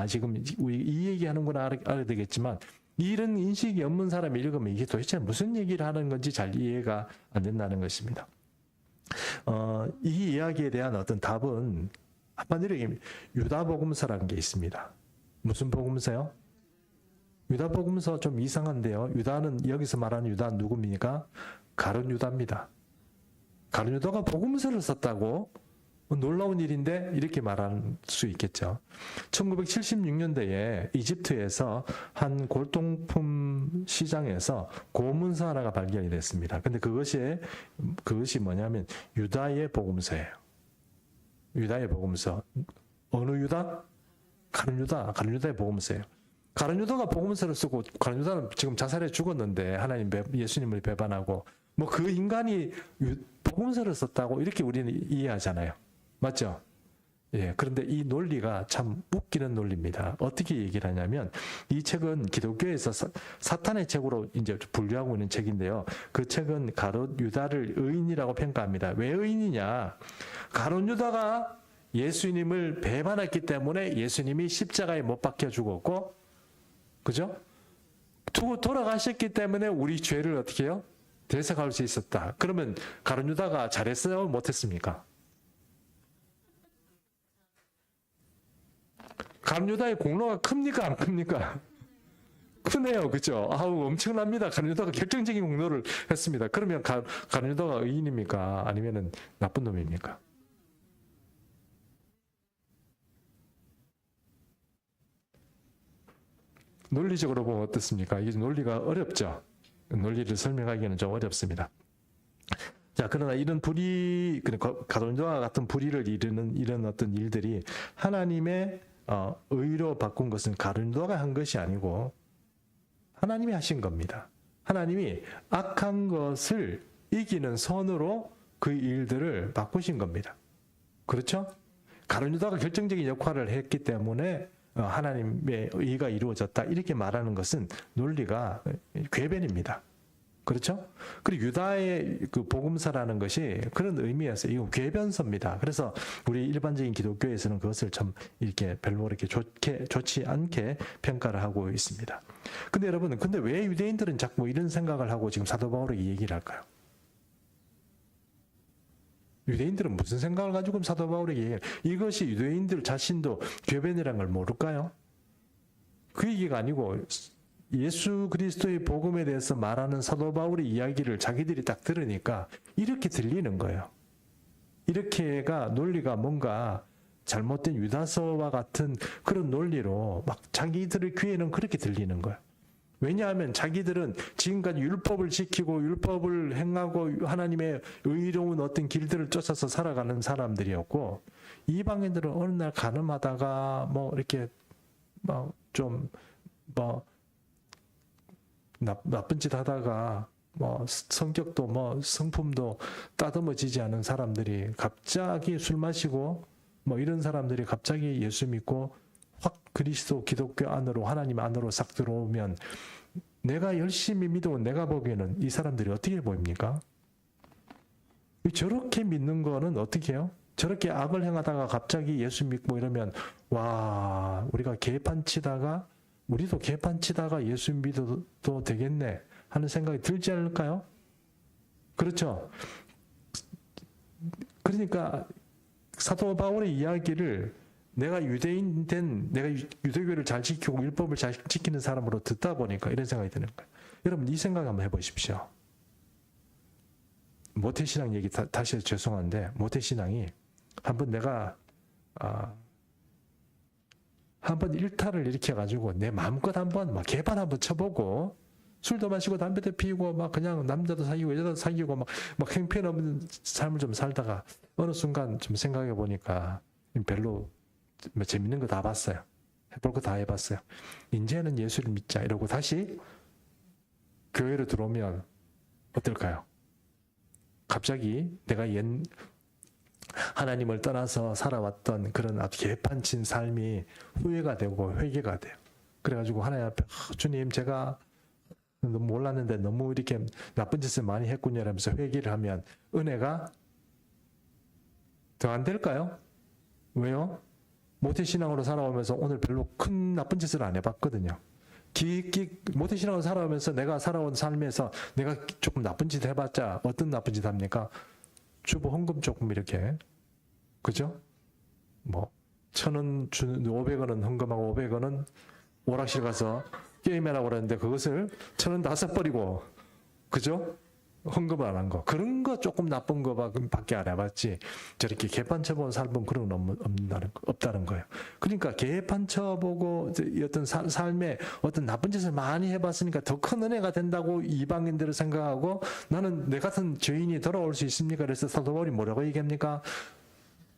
지금 우리 이 얘기하는구나 알아야 되겠지만 이런 인식이 없는 사람이 읽으면 이게 도대체 무슨 얘기를 하는 건지 잘 이해가 안 된다는 것입니다. 이 이야기에 대한 어떤 답은 한마디로 얘기하면 유다복음서라는 게 있습니다. 무슨 복음서요? 유다복음서 좀 이상한데요. 유다는 여기서 말하는 유다는 누굽니까? 가룟 유다입니다. 가룟 유다가 복음서를 썼다고? 놀라운 일인데 이렇게 말할 수 있겠죠. 1976년도에 이집트에서 한 골동품 시장에서 고문서 하나가 발견이 됐습니다. 근데 그것이 뭐냐면 유다의 복음서예요. 유다의 복음서. 어느 유다? 가룟 유다의 복음서예요. 가룟 유다가 복음서를 쓰고 가룟 유다는 지금 자살해 죽었는데 예수님을 배반하고 뭐 그 인간이 복음서를 썼다고 이렇게 우리는 이해하잖아요. 맞죠? 예. 그런데 이 논리가 참 웃기는 논리입니다. 어떻게 얘기를 하냐면 이 책은 기독교에서 사탄의 책으로 이제 분류하고 있는 책인데요. 그 책은 가룟 유다를 의인이라고 평가합니다. 왜 의인이냐? 가룟 유다가 예수님을 배반했기 때문에 예수님이 십자가에 못 박혀 죽었고, 그죠? 돌아가셨기 때문에 우리 죄를 어떻게 해요? 대속할 수 있었다. 그러면 가룟 유다가 잘했어요? 못했습니까? 가룟 유다의 공로가 큽니까? 안 큽니까? 크네요. 그죠? 엄청납니다. 가룟 유다가 결정적인 공로를 했습니다. 그러면 가룟 유다가 의인입니까? 아니면 나쁜 놈입니까? 논리적으로 보면 어떻습니까? 이게 논리가 어렵죠? 논리를 설명하기에는 좀 어렵습니다. 자, 그러나 이런 가룟 유다와 같은 불의를 이루는 이런 어떤 일들이 하나님의 의로 바꾼 것은 가룟 유다가 한 것이 아니고 하나님이 하신 겁니다. 하나님이 악한 것을 이기는 선으로 그 일들을 바꾸신 겁니다. 그렇죠? 가룟 유다가 결정적인 역할을 했기 때문에 하나님의 의가 이루어졌다 이렇게 말하는 것은 논리가 궤변입니다. 그렇죠? 그리고 유다의 그 복음서라는 것이 그런 의미에서 이거 궤변서입니다. 그래서 우리 일반적인 기독교에서는 그것을 참 이렇게 별로 이렇게 좋지 않게 평가를 하고 있습니다. 근데 여러분, 왜 유대인들은 자꾸 이런 생각을 하고 지금 사도 바울에게 얘기를 할까요? 유대인들은 무슨 생각을 가지고 사도 바울에게 얘기해요? 이것이 유대인들 자신도 궤변이라는 걸 모를까요? 그 얘기가 아니고 예수 그리스도의 복음에 대해서 말하는 사도 바울의 이야기를 자기들이 딱 들으니까 이렇게 들리는 거예요. 이렇게가 논리가 뭔가 잘못된 유다서와 같은 그런 논리로 막 자기들의 귀에는 그렇게 들리는 거예요. 왜냐하면 자기들은 지금까지 율법을 지키고 율법을 행하고 하나님의 의로운 어떤 길들을 쫓아서 살아가는 사람들이었고, 이방인들은 어느 날 가늠하다가 이렇게 나쁜 짓 하다가 성격도 성품도 따듬어지지 않은 사람들이 갑자기 술 마시고 이런 사람들이 갑자기 예수 믿고 확 그리스도 기독교 안으로 하나님 안으로 싹 들어오면 내가 열심히 믿어온 내가 보기에는 이 사람들이 어떻게 보입니까? 저렇게 믿는 거는 어떻게 해요? 저렇게 악을 행하다가 갑자기 예수 믿고 이러면 와, 우리도 개판치다가 예수 믿어도 되겠네 하는 생각이 들지 않을까요? 그렇죠? 그러니까 사도 바울의 이야기를 내가 유대교를 잘 지키고 율법을 잘 지키는 사람으로 듣다 보니까 이런 생각이 드는 거예요. 여러분 이 생각 한번 해보십시오. 모태신앙 얘기 다시 해서 죄송한데 모태신앙이 한번 내가 한번 일탈을 일으켜가지고 내 마음껏 한번 개판 한번 쳐보고 술도 마시고 담배도 피우고 그냥 남자도 사귀고 여자도 사귀고 막 형편없는 삶을 좀 살다가 어느 순간 좀 생각해 보니까 별로 재밌는 거 다 봤어요. 해볼 거 다 해봤어요. 이제는 예수를 믿자 이러고 다시 교회로 들어오면 어떨까요? 갑자기 내가 하나님을 떠나서 살아왔던 그런 아주 개판친 삶이 후회가 되고 회개가 돼요. 그래가지고 하나님 앞에 주님 제가 너무 몰랐는데 너무 이렇게 나쁜 짓을 많이 했군요 하면서 회개를 하면 은혜가 더 안 될까요? 왜요? 모태신앙으로 살아오면서 오늘 별로 큰 나쁜 짓을 안 해봤거든요. 모태신앙으로 살아오면서 내가 살아온 삶에서 내가 조금 나쁜 짓 해봤자 어떤 나쁜 짓 합니까? 주보 헌금 조금 이렇게, 그죠? 뭐 1,000원 주는 500원은 헌금하고 500원은 오락실 가서 게임해라고 그러는데 그것을 1,000원 다 써버리고, 그죠? 헌금을 안 한 거. 그런 거 조금 나쁜 거밖에 안 해봤지. 저렇게 개판 쳐본 삶은 그런 건 없다는 거예요. 그러니까 개판 쳐보고 어떤 삶에 어떤 나쁜 짓을 많이 해봤으니까 더 큰 은혜가 된다고 이방인들을 생각하고 나는 내 같은 죄인이 돌아올 수 있습니까? 그래서 사도 바울이 뭐라고 얘기합니까?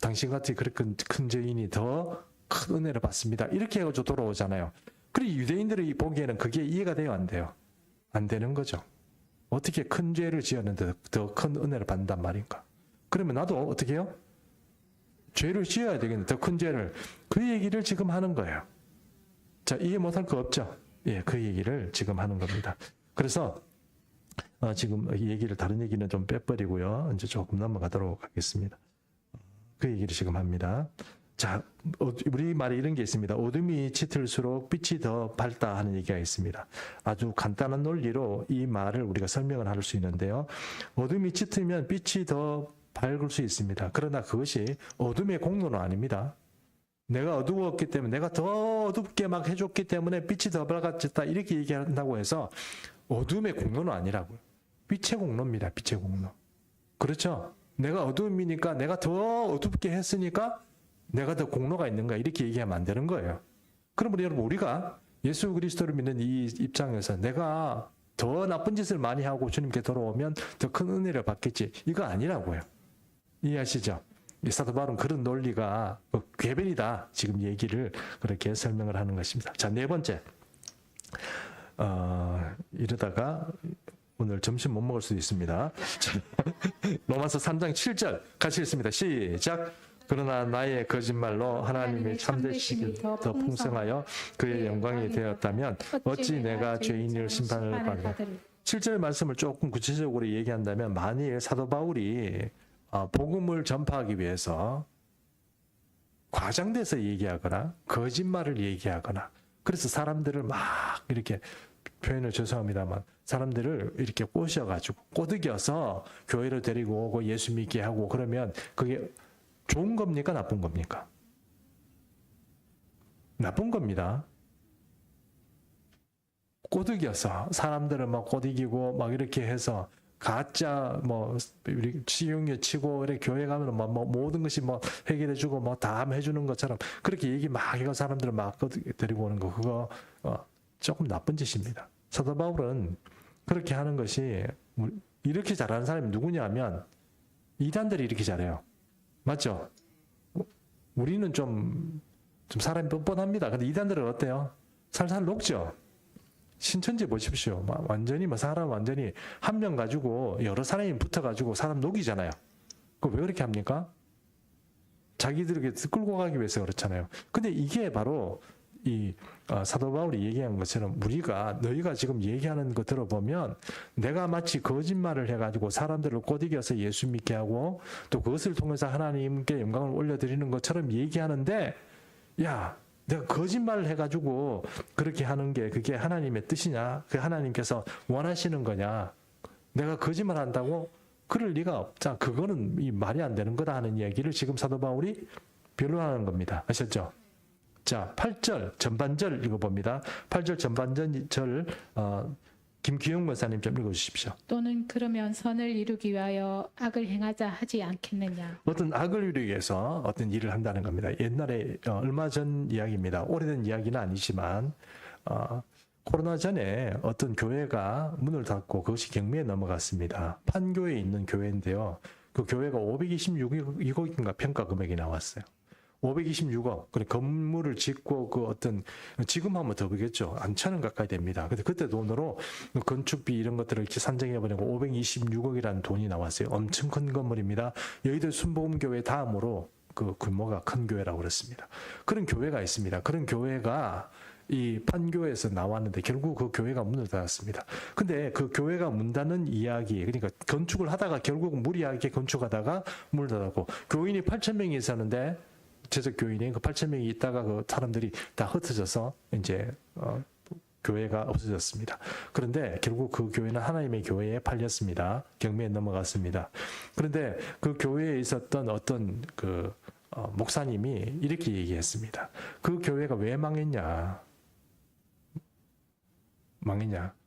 당신같이 그렇게 큰 죄인이 더 큰 은혜를 받습니다. 이렇게 해가지고 돌아오잖아요. 그리고 유대인들이 보기에는 그게 이해가 돼요? 안 돼요? 안 되는 거죠. 어떻게 큰 죄를 지었는데 더 큰 은혜를 받는단 말인가? 그러면 나도 어떻게 해요? 죄를 지어야 되겠네. 더 큰 죄를. 그 얘기를 지금 하는 거예요. 자, 이해 못할 거 없죠? 예, 그 얘기를 지금 하는 겁니다. 그래서 지금 다른 얘기는 좀 빼버리고요. 이제 조금 넘어가도록 하겠습니다. 그 얘기를 지금 합니다. 자, 우리 말에 이런 게 있습니다. 어둠이 짙을수록 빛이 더 밝다 하는 얘기가 있습니다. 아주 간단한 논리로 이 말을 우리가 설명을 할 수 있는데요. 어둠이 짙으면 빛이 더 밝을 수 있습니다. 그러나 그것이 어둠의 공로는 아닙니다. 내가 어두웠기 때문에, 내가 더 어둡게 막 해줬기 때문에 빛이 더 밝아졌다 이렇게 얘기한다고 해서 어둠의 공로는 아니라고요. 빛의 공로입니다. 빛의 공로. 그렇죠? 내가 어둠이니까, 내가 더 어둡게 했으니까 내가 더 공로가 있는가 이렇게 얘기하면 안 되는 거예요. 그러면 여러분, 우리가 예수 그리스도를 믿는 이 입장에서 내가 더 나쁜 짓을 많이 하고 주님께 돌아오면 더 큰 은혜를 받겠지, 이거 아니라고요. 이해하시죠? 사도 바울은 그런 논리가 궤변이다 지금 얘기를 그렇게 설명을 하는 것입니다. 자, 네 번째, 이러다가 오늘 점심 못 먹을 수도 있습니다. 로마서 3장 7절 같이 읽습니다. 시작. 그러나 나의 거짓말로 하나님의 참되심이 더 풍성하여 그의 영광이 되었다면 어찌 내가 죄인을 심판을 받으리. 7절 말씀을 조금 구체적으로 얘기한다면, 만일 사도 바울이 복음을 전파하기 위해서 과장돼서 얘기하거나 거짓말을 얘기하거나, 그래서 사람들을 막 이렇게, 표현을 죄송합니다만, 사람들을 이렇게 꼬셔가지고 꼬드겨서 교회로 데리고 오고 예수 믿게 하고, 그러면 그게 좋은 겁니까? 나쁜 겁니까? 나쁜 겁니다. 꼬드겨서 사람들을 막 꼬드기고 막 이렇게 해서 가짜 치용료 치고 이렇게 교회 가면 모든 것이 해결해주고 다 해주는 것처럼 그렇게 얘기 막 해서 사람들을 막 데리고 오는 거, 그거 조금 나쁜 짓입니다. 사도 바울은 그렇게 하는 것이, 이렇게 잘하는 사람이 누구냐면 이단들이 이렇게 잘해요. 맞죠? 우리는 좀 사람이 뻔뻔합니다. 근데 이단들은 어때요? 살살 녹죠? 신천지 보십시오. 완전히 사람 완전히 한 명 가지고 여러 사람이 붙어가지고 사람 녹이잖아요. 그거 왜 그렇게 합니까? 자기들에게 끌고 가기 위해서 그렇잖아요. 근데 이게 바로 이 사도 바울이 얘기한 것처럼, 너희가 지금 얘기하는 거 들어보면 내가 마치 거짓말을 해가지고 사람들을 꼬드겨서 예수 믿게 하고 또 그것을 통해서 하나님께 영광을 올려드리는 것처럼 얘기하는데, 야, 내가 거짓말을 해가지고 그렇게 하는 게 그게 하나님의 뜻이냐? 그 하나님께서 원하시는 거냐? 내가 거짓말 한다고? 그럴 리가 없자. 그거는 말이 안 되는 거다 하는 이야기를 지금 사도 바울이 변론하는 겁니다. 아셨죠? 자, 8절 전반절 읽어봅니다. 8절 전반절 김기용 목사님 좀 읽어주십시오. 또는 그러면 선을 이루기 위하여 악을 행하자 하지 않겠느냐. 어떤 악을 이루기 위해서 어떤 일을 한다는 겁니다. 옛날에 얼마 전 이야기입니다. 오래된 이야기는 아니지만 코로나 전에 어떤 교회가 문을 닫고 그것이 경매에 넘어갔습니다. 판교에 있는 교회인데요. 그 교회가 526억인가 평가 금액이 나왔어요. 526억. 그래, 건물을 짓고 지금 하면 더 그겠죠. 한 1,000원 가까이 됩니다. 근데 그때 돈으로 건축비 이런 것들을 이렇게 산정해버리고 526억이라는 돈이 나왔어요. 엄청 큰 건물입니다. 여의도 순복음교회 다음으로 그 규모가 큰 교회라고 그랬습니다. 그런 교회가 있습니다. 그런 교회가 이 판교에서 나왔는데 결국 그 교회가 문을 닫았습니다. 근데 그 교회가 문 닫는 이야기, 그러니까 건축을 하다가 결국 무리하게 건축하다가 문을 닫았고, 교인이 8,000명이 있었는데 구체적 교인이 그 8,000명이 있다가 그 사람들이 다 흩어져서 이제 교회가 없어졌습니다. 그런데 결국 그 교회는 하나님의 교회에 팔렸습니다. 경매에 넘어갔습니다. 그런데 그 교회에 있었던 어떤 그 목사님이 이렇게 얘기했습니다. 그 교회가 왜 망했냐?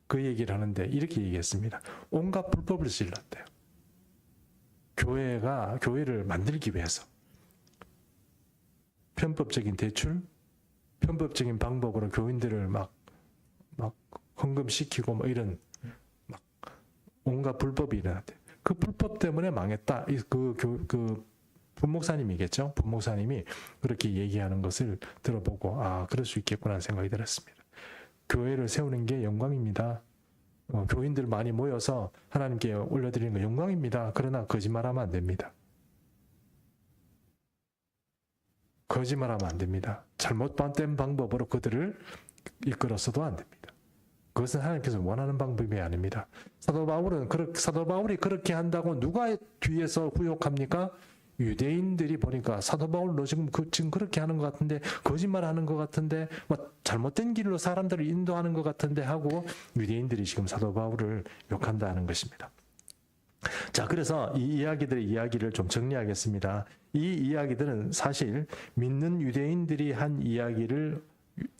그 얘기를 하는데 이렇게 얘기했습니다. 온갖 불법을 질렀대요. 교회를 만들기 위해서 편법적인 대출, 편법적인 방법으로 교인들을 막 헌금시키고 뭐 이런 막 온갖 불법이 일어났대. 그 불법 때문에 망했다. 그 부목사님이겠죠. 부목사님이 그렇게 얘기하는 것을 들어보고 그럴 수 있겠구나 하는 생각이 들었습니다. 교회를 세우는 게 영광입니다. 교인들 많이 모여서 하나님께 올려드리는 거 영광입니다. 그러나 거짓말하면 안 됩니다. 거짓말하면 안 됩니다. 잘못된 방법으로 그들을 이끌어서도 안 됩니다. 그것은 하나님께서 원하는 방법이 아닙니다. 사도 바울이 그렇게 한다고 누가 뒤에서 후욕합니까? 유대인들이 보니까 사도 바울 너 지금 그렇게 하는 것 같은데 거짓말하는 것 같은데 뭐 잘못된 길로 사람들을 인도하는 것 같은데 하고 유대인들이 지금 사도 바울을 욕한다는 것입니다. 자, 그래서 이 이야기를 좀 정리하겠습니다. 이 이야기들은 사실 믿는 유대인들이 한 이야기를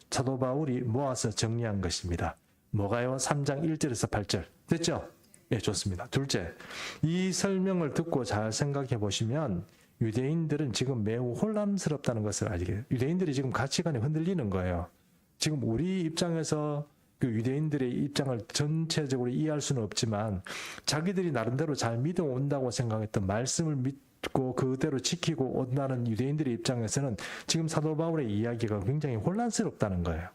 사도 바울이 모아서 정리한 것입니다. 뭐가요? 3장 1절에서 8절. 됐죠? 예, 좋습니다. 둘째, 이 설명을 듣고 잘 생각해 보시면 유대인들은 지금 매우 혼란스럽다는 것을 알게, 유대인들이 지금 가치관이 흔들리는 거예요. 지금 우리 입장에서 그 유대인들의 입장을 전체적으로 이해할 수는 없지만 자기들이 나름대로 잘 믿어온다고 생각했던 말씀을 믿고 그대로 지키고 온다는 유대인들의 입장에서는 지금 사도 바울의 이야기가 굉장히 혼란스럽다는 거예요.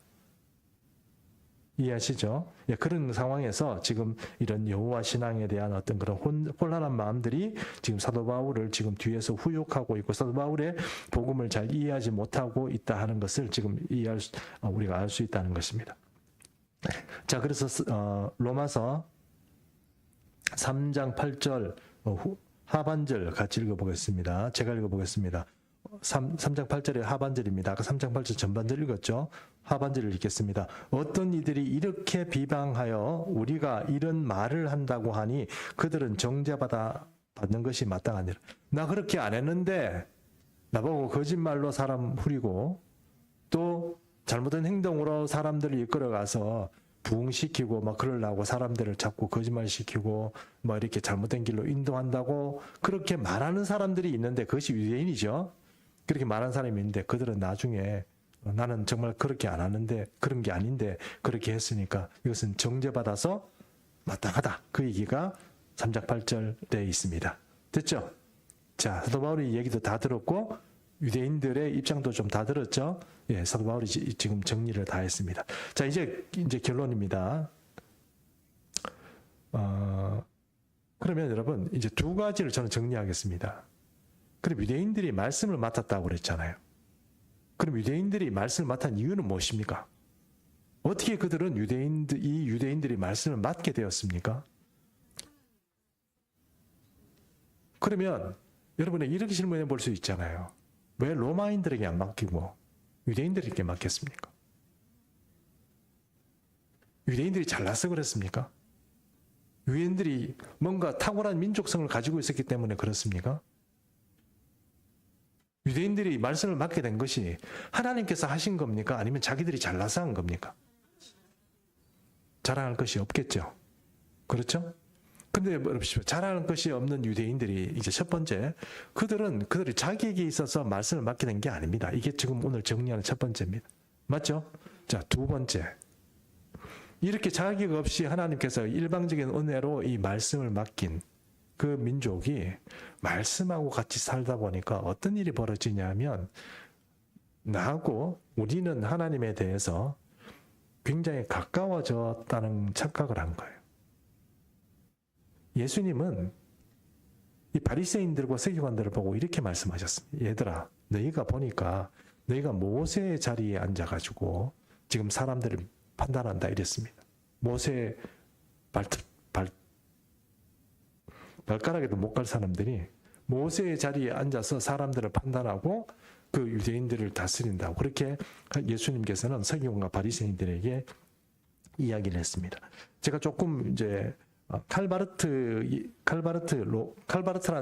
이해하시죠? 예, 그런 상황에서 지금 이런 여호와 신앙에 대한 어떤 그런 혼란한 마음들이 지금 사도 바울을 지금 뒤에서 후욕하고 있고 사도 바울의 복음을 잘 이해하지 못하고 있다 하는 것을 지금 우리가 알 수 있다는 것입니다. 자, 그래서 로마서 3장 8절 하반절 같이 읽어보겠습니다. 제가 읽어보겠습니다. 3장 8절의 하반절입니다. 아까 3장 8절 전반절 읽었죠? 하반절을 읽겠습니다. 어떤 이들이 이렇게 비방하여 우리가 이런 말을 한다고 하니 그들은 정죄받는 것이 마땅하니라. 나 그렇게 안 했는데 나보고 거짓말로 사람 후리고 또 잘못된 행동으로 사람들을 이끌어가서 부흥시키고 막 그러려고 사람들을 자꾸 거짓말시키고 뭐 이렇게 잘못된 길로 인도한다고 그렇게 말하는 사람들이 있는데 그것이 유대인이죠. 그렇게 말하는 사람이 있는데 그들은 나중에 나는 정말 그렇게 안 하는데 그런 게 아닌데 그렇게 했으니까 이것은 정죄받아서 마땅하다. 그 얘기가 3장 8절에 있습니다. 됐죠? 자, 사도 바울의 얘기도 다 들었고 유대인들의 입장도 좀 다 들었죠? 예, 사도 바울이 지금 정리를 다 했습니다. 자, 이제 결론입니다. 그러면 여러분 이제 두 가지를 저는 정리하겠습니다. 그럼 유대인들이 말씀을 맡았다고 그랬잖아요. 그럼 유대인들이 말씀을 맡은 이유는 무엇입니까? 어떻게 그들은 이 유대인들이 말씀을 맡게 되었습니까? 그러면 여러분이 이렇게 질문해 볼 수 있잖아요. 왜 로마인들에게 안 맡기고 유대인들에게 맡겼습니까? 유대인들이 잘나서 그랬습니까? 유대인들이 뭔가 탁월한 민족성을 가지고 있었기 때문에 그렇습니까? 유대인들이 말씀을 맡게 된 것이 하나님께서 하신 겁니까? 아니면 자기들이 잘나서 한 겁니까? 자랑할 것이 없겠죠. 그렇죠? 근데 자랑할 것이 없는 유대인들이 이제 첫 번째, 그들이 자기에게 있어서 말씀을 맡게 된 게 아닙니다. 이게 지금 오늘 정리하는 첫 번째입니다. 맞죠? 자, 두 번째. 이렇게 자격 없이 하나님께서 일방적인 은혜로 이 말씀을 맡긴 그 민족이 말씀하고 같이 살다 보니까 어떤 일이 벌어지냐면 나하고 우리는 하나님에 대해서 굉장히 가까워졌다는 착각을 한 거예요. 예수님은 이 바리새인들과 세계관들을 보고 이렇게 말씀하셨습니다. 얘들아, 너희가 보니까 너희가 모세의 자리에 앉아가지고 지금 사람들을 판단한다 이랬습니다. 모세의 발가락에도 못 갈 사람들이 모세의 자리에 앉아서 사람들을 판단하고 그 유대인들을 다스린다고 그렇게 예수님께서는 서기관과 바리새인들에게 이야기를 했습니다. 제가 조금 이제 칼바르트라는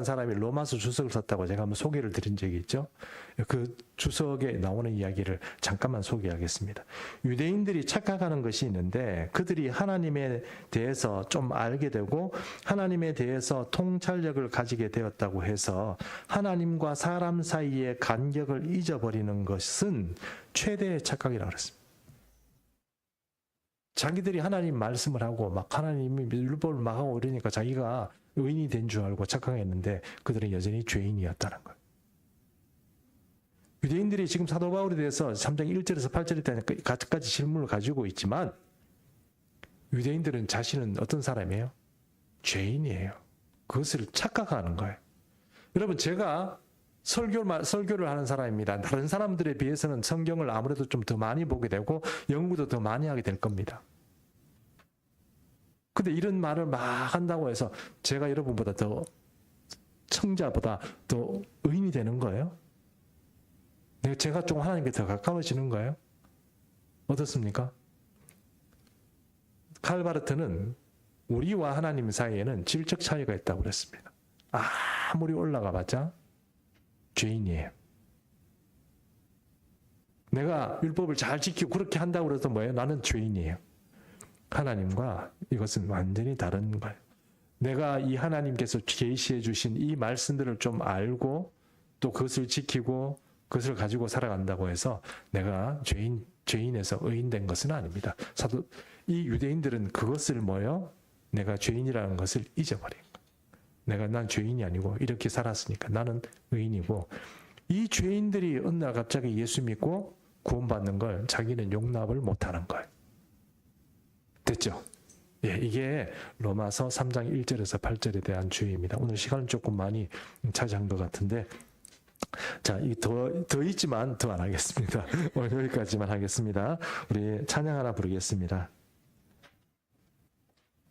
사람이 로마서 주석을 썼다고 제가 한번 소개를 드린 적이 있죠. 그 주석에 나오는 이야기를 잠깐만 소개하겠습니다. 유대인들이 착각하는 것이 있는데 그들이 하나님에 대해서 좀 알게 되고 하나님에 대해서 통찰력을 가지게 되었다고 해서 하나님과 사람 사이의 간격을 잊어버리는 것은 최대의 착각이라고 그랬습니다. 자기들이 하나님 말씀을 하고 막 하나님이 율법을 막 하고 이러니까 자기가 의인이 된 줄 알고 착각했는데 그들은 여전히 죄인이었다는 거예요. 유대인들이 지금 사도 바울에 대해서 3장 1절에서 8절에 대한 가지 질문을 가지고 있지만 유대인들은 자신은 어떤 사람이에요? 죄인이에요. 그것을 착각하는 거예요. 여러분 제가 설교를 하는 사람입니다. 다른 사람들에 비해서는 성경을 아무래도 좀 더 많이 보게 되고 연구도 더 많이 하게 될 겁니다. 근데 이런 말을 막 한다고 해서 제가 여러분보다 더 청자보다 더 의인이 되는 거예요? 제가 좀 하나님께 더 가까워지는 거예요? 어떻습니까? 칼바르트는 우리와 하나님 사이에는 질적 차이가 있다고 그랬습니다. 아무리 올라가 봤자 죄인이에요. 내가 율법을 잘 지키고 그렇게 한다고 해서 뭐예요? 나는 죄인이에요. 하나님과 이것은 완전히 다른 거예요. 내가 이 하나님께서 계시해 주신 이 말씀들을 좀 알고 또 그것을 지키고 그것을 가지고 살아간다고 해서 내가 죄인에서 의인된 것은 아닙니다. 이 유대인들은 그것을 뭐예요? 내가 죄인이라는 것을 잊어버린 거예요. 난 죄인이 아니고 이렇게 살았으니까 나는 의인이고 이 죄인들이 어느 날 갑자기 예수 믿고 구원받는 걸 자기는 용납을 못하는 거예요. 됐죠? 예, 이게 로마서 3장 1절에서 8절에 대한 주의입니다. 오늘 시간은 조금 많이 차지한 것 같은데 자, 더 있지만 더 안 하겠습니다. 오늘 여기까지만 하겠습니다. 우리 찬양 하나 부르겠습니다.